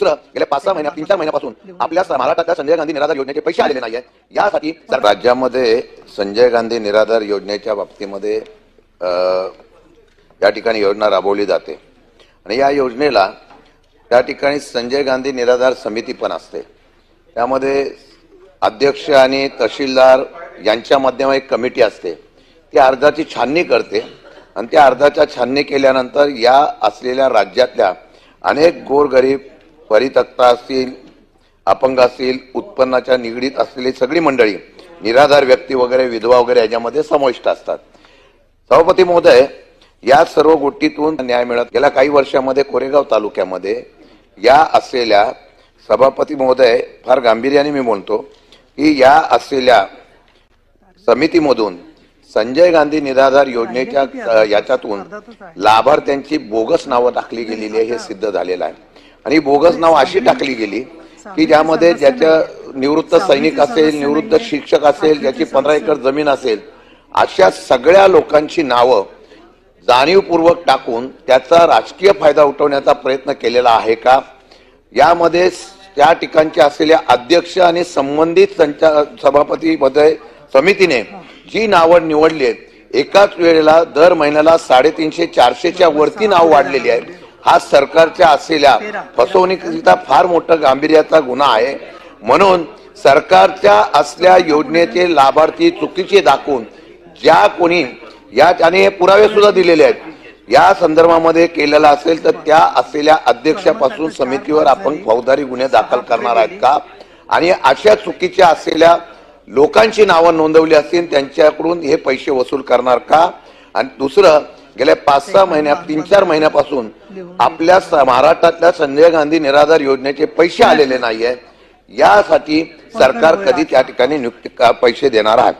गेल्या 5-6 महिन्यात 3-4 महिन्यापासून आपल्या महाराष्ट्रातल्या संजय गांधी निराधार योजनेचे पैसे आलेले नाहीये। यासाठी राज्यामध्ये संजय गांधी निराधार योजनेच्या बाबतीमध्ये या ठिकाणी योजना राबवली जाते आणि या योजनेला त्या ठिकाणी संजय गांधी निराधार समिती पण असते। त्यामध्ये अध्यक्ष आणि तहसीलदार यांच्या माध्यमातून एक कमिटी असते, ती अर्जाची छाननी करते आणि त्या अर्जाच्या छाननी केल्यानंतर या असलेल्या राज्यातल्या अनेक गोरगरीब परित्यक्त असतील, अपंग असतील, उत्पन्नाच्या निगडीत असलेली सगळी मंडळी, निराधार व्यक्ती वगैरे, विधवा वगैरे याच्यामध्ये समाविष्ट असतात। सभापती महोदय, या सर्व गोष्टीतून न्याय मिळत गेल्या काही वर्षांमध्ये कोरेगाव तालुक्यामध्ये या असलेल्या सभापती महोदय फार गांभीर्याने मी म्हणतो की या असलेल्या समितीमधून संजय गांधी निराधार योजनेच्या याच्यातून लाभार्थ्यांची बोगस नावं टाकली गेलेली आहे, हे सिद्ध झालेलं आहे। आणि बोगस नाव अशी टाकली गेली की ज्यामध्ये ज्याच्या निवृत्त सैनिक असेल, निवृत्त शिक्षक असेल, ज्याची 15 एकर जमीन असेल, अशा सगळ्या लोकांची नावं जाणीवपूर्वक टाकून त्याचा राजकीय फायदा उठवण्याचा प्रयत्न केलेला आहे का? यामध्ये त्या ठिकाणचे असलेल्या अध्यक्ष आणि संबंधित सभापती महोदय समितीने जी नावं निवडली आहेत, एकाच वेळेला दर महिन्याला 350-400च्या वरती नाव वाढलेली आहे। हा सरकारच्या असलेल्या फसवणुकीचा फार मोठा गांभीर्याचा गुन्हा आहे। म्हणून सरकारच्या असल्या योजनेचे लाभार्थी चुकीचे दाखवून ज्या कोणी या त्याने पुरावे सुद्धा दिलेले आहेत, या संदर्भामध्ये केलेला असेल तर त्या असलेल्या अध्यक्षापासून समितीवर आपण फौजदारी गुन्हे दाखल करणार आहेत का? आणि अशा चुकीच्या असलेल्या लोकांची नावं नोंदवली असतील त्यांच्याकडून हे पैसे वसूल करणार का? आणि दुसरं, गेल्या 5-6 महिन्यात 3-4 महिन्यापासून आपल्या महाराष्ट्रातल्या संजय गांधी निराधार योजनेचे पैसे आलेले नाहीये। यासाठी सरकार कधी त्या ठिकाणी पैसे देणार आहे?